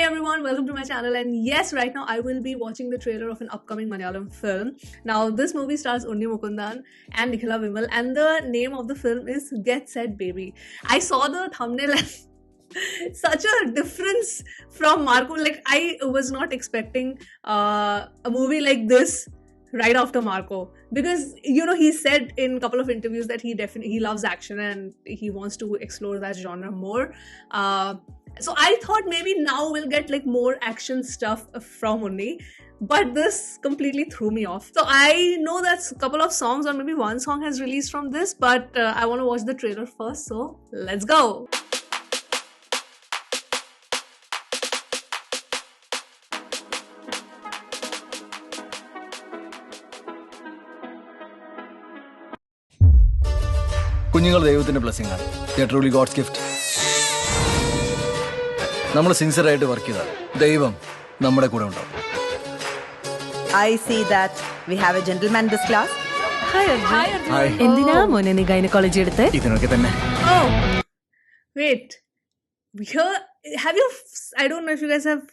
everyone, welcome to my channel. And yes, right now I will be watching the trailer of an upcoming Malayalam film. Now this movie stars Unni Mukundan and Nikhila Vimal, and the name of the film is Get Set Baby. I saw the thumbnail and such a difference from Marco. Like, I was not expecting a movie like this right after Marco, because he said in a couple of interviews that he loves action and he wants to explore that genre more. So I thought maybe now we'll get like more action stuff from Unni, but this completely threw me off. So I know that a couple of songs or maybe one song has released from this, but I want to watch the trailer first, so let's go. കുഞ്ഞുങ്ങൾ ദൈവത്തിന്റെ blessing ആണ്. They are truly God's gift. നമ്മൾ സിൻസിയറായിട്ട് work ചെയ്താൽ ദൈവം നമ്മുടെ കൂടെ ഉണ്ടാവും. I see that we have a gentleman in this class. Hi. എന്തിനാ മോനെ നീ ഗൈനക്കോളജി എടുത്ത്? ഇതിനൊക്കെ തന്നെ. Oh, wait. Here, I don't know if you guys have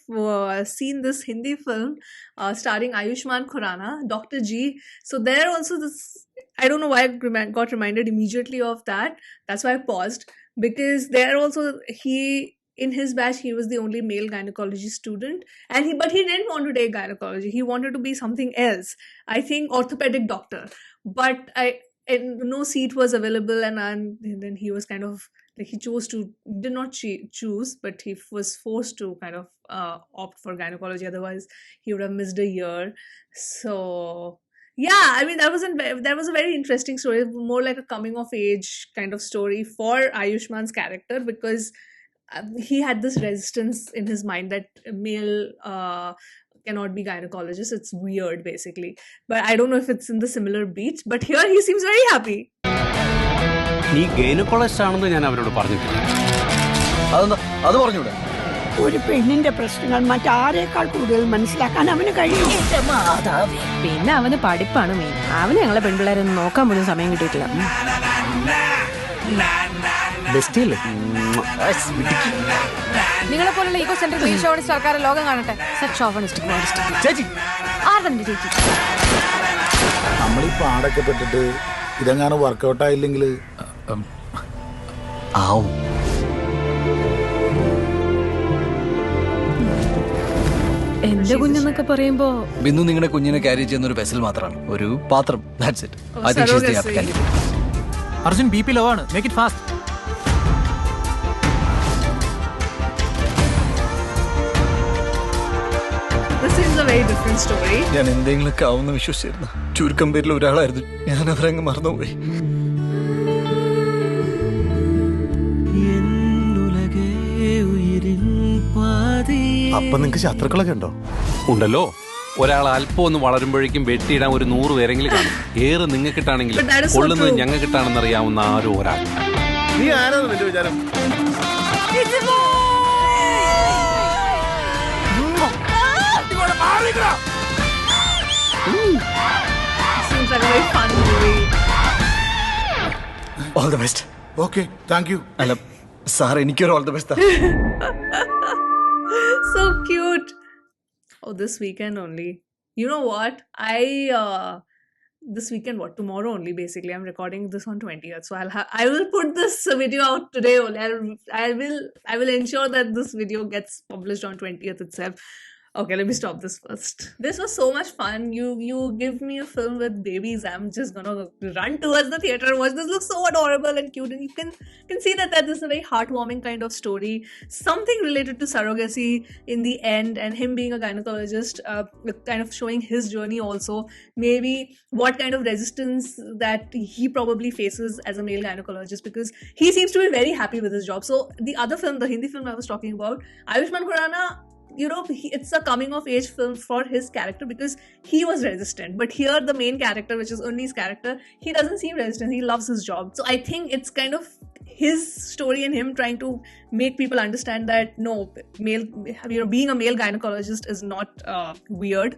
seen this Hindi film starring Ayushmann Khurrana, Dr. G. So there also this, I don't know why I got reminded immediately of that. That's why I paused, because there also in his batch he was the only male gynecology student, but he didn't want to take gynecology. He wanted to be something else. I think orthopedic doctor, but no seat was available, and then he was kind of like, he did not choose, but he was forced to kind of opt for gynecology. Otherwise he would have missed a year. So yeah, I mean, that was a very interesting story, more like a coming of age kind of story for Ayushmann's character, because he had this resistance in his mind that male cannot be gynecologist. It's weird, basically. But I don't know if it's in the similar beat, but here he seems very happy. നീ gynaecologist ആണെന്ന് ഞാൻ അവരോട് പറഞ്ഞിട്ടില്ല. അതെന്താ അത് പറഞ്ഞൂടെ? ഒരു പെണ്ണിന്റെ പ്രശ്നങ്ങൾ മറ്റാരേക്കാൾ കൂടുതൽ മനസ്സിലാക്കാൻ അവന് കഴിയും. പിന്നെ അവന് പഠിപ്പാണ് മെയിൻ. അവന് ഞങ്ങളെ പെൺപിള്ളേരൊന്നും നോക്കാൻ പോലും സമയം കിട്ടിയിട്ടില്ല. നിങ്ങളെ പോലുള്ള ഈഗോ സെൻട്രിക് ഈശോണിസ്റ്റ് സർക്കാർ ലോകം കാണട്ടെ. ചേച്ചി നമ്മളീ പാടൊക്കെ പെട്ടിട്ട് ഇതെങ്ങാനും വർക്കൗട്ട് ആയില്ലെങ്കിൽ ആവും. എന്റെ കുഞ്ഞെന്നൊക്കെ പറയുമ്പോ ബിന്ദു നിങ്ങളുടെ കുഞ്ഞിനെ ക്യാരി ചെയ്യുന്ന ഒരു വെസൽ മാത്രമാണ്, ഒരു പാത്രം. That's it. I think she is the apt candidate. Arjun BP low ആണ്. Make it fast. This is a very different story. ഞാൻ എന്തെങ്കിലുമൊക്കെ ആവുന്ന വിശ്വസിച്ചിരുന്നു. ചുരുക്കം പേരിൽ ഒരാളായിരുന്നു ഞാൻ. അവരങ്ങ് മറന്നുപോയി. അപ്പൊ നിങ്ങക്ക് ശത്രുക്കളൊക്കെ ഉണ്ടോ? ഉണ്ടല്ലോ. ഒരാൾ അല്പം ഒന്ന് വളരുമ്പോഴേക്കും വെട്ടിയിടാൻ ഒരു 100 പേരെങ്കിലും കാണും. ഏറെ നിങ്ങൾക്കിട്ടാണെങ്കിൽ But that is so കൊള്ളുന്നത് true. ഞങ്ങൾക്കിട്ടാണെന്ന് അറിയാവുന്ന ആരോ ഒരാൾ. നീ ആരാണ് നിന്റെ വിചാരം? Seems like a very fun movie. All the best. Okay, thank you. അല്ല സാർ, എനിക്കൊരു all the best. So cute. Oh, this weekend only. You know what? This weekend, tomorrow only, basically. I'm recording this on 20th. So I will put this video out today only. I will ensure that this video gets published on 20th itself. Okay, let me stop this first. This was so much fun. You give me a film with babies, I'm just gonna run towards the theater and watch. This looks so adorable and cute, and you can see that this is a very heartwarming kind of story. Something related to surrogacy in the end, and him being a gynecologist, kind of showing his journey also. Maybe what kind of resistance that he probably faces as a male gynecologist, because he seems to be very happy with his job. So the other film, the Hindi film I was talking about, Ayushmann Khurrana, it's a coming of age film for his character, because he was resistant, but here the main character, which is Unni's character, he doesn't seem resistant. He loves his job. So I think it's kind of his story and him trying to make people understand that no, male, being a male gynecologist is not weird.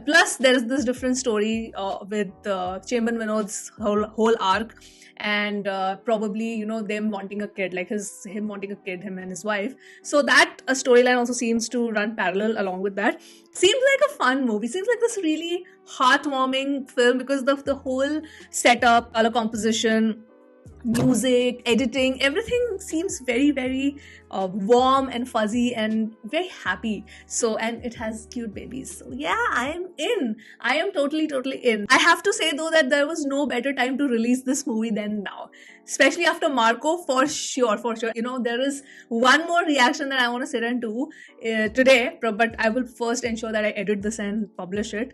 Plus, there is this different story with Chamban Vinod's whole arc, and probably them wanting a kid, like him wanting a kid, him and his wife. So that a storyline also seems to run parallel along with that. Seems like a fun movie. Seems like this really heartwarming film because of the whole setup, color composition, music, editing, everything seems very, very warm and fuzzy and very happy. So, and it has cute babies. So yeah, I am in. I am totally in. I have to say though that there was no better time to release this movie than now, especially after Marco, for sure. There is one more reaction that I want to sit and do today, but I will first ensure that I edit this and publish it.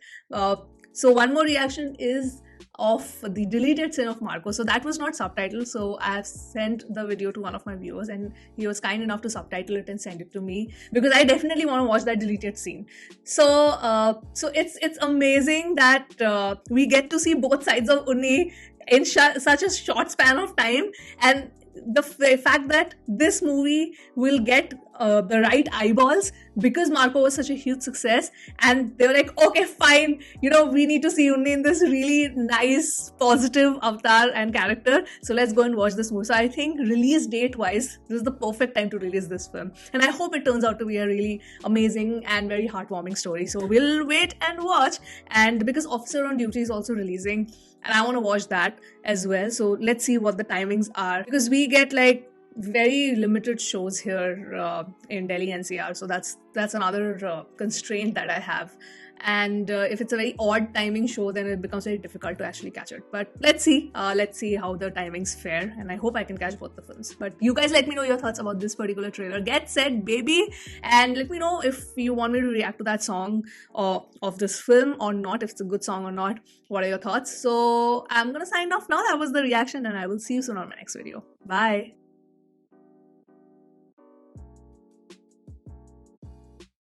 So one more reaction is of the deleted scene of Marco. So that was not subtitled, so I have sent the video to one of my viewers and he was kind enough to subtitle it and send it to me because I definitely want to watch that deleted scene. So it's amazing that we get to see both sides of Unni in such a short span of time, and the fact that this movie will get the right eyeballs because Marco was such a huge success, and they were like, okay, fine, we need to see Unni in this really nice, positive avatar and character, so let's go and watch this movie. So I think release date wise, this is the perfect time to release this film, and I hope it turns out to be a really amazing and very heartwarming story. So we'll wait and watch, and because Officer on Duty is also releasing, and I want to watch that as well. So let's see what the timings are, because we get like very limited shows here in Delhi NCR. So that's another constraint that I have. And if it's a very odd timing show, then it becomes very difficult to actually catch it. But let's see how the timings fare, and I hope I can catch both the films. But you guys let me know your thoughts about this particular trailer. Get Set Baby, and let me know if you want me to react to that song of this film or not, if it's a good song or not. What are your thoughts? So I'm gonna sign off now. That was the reaction, and I will see you soon on my next video. Bye.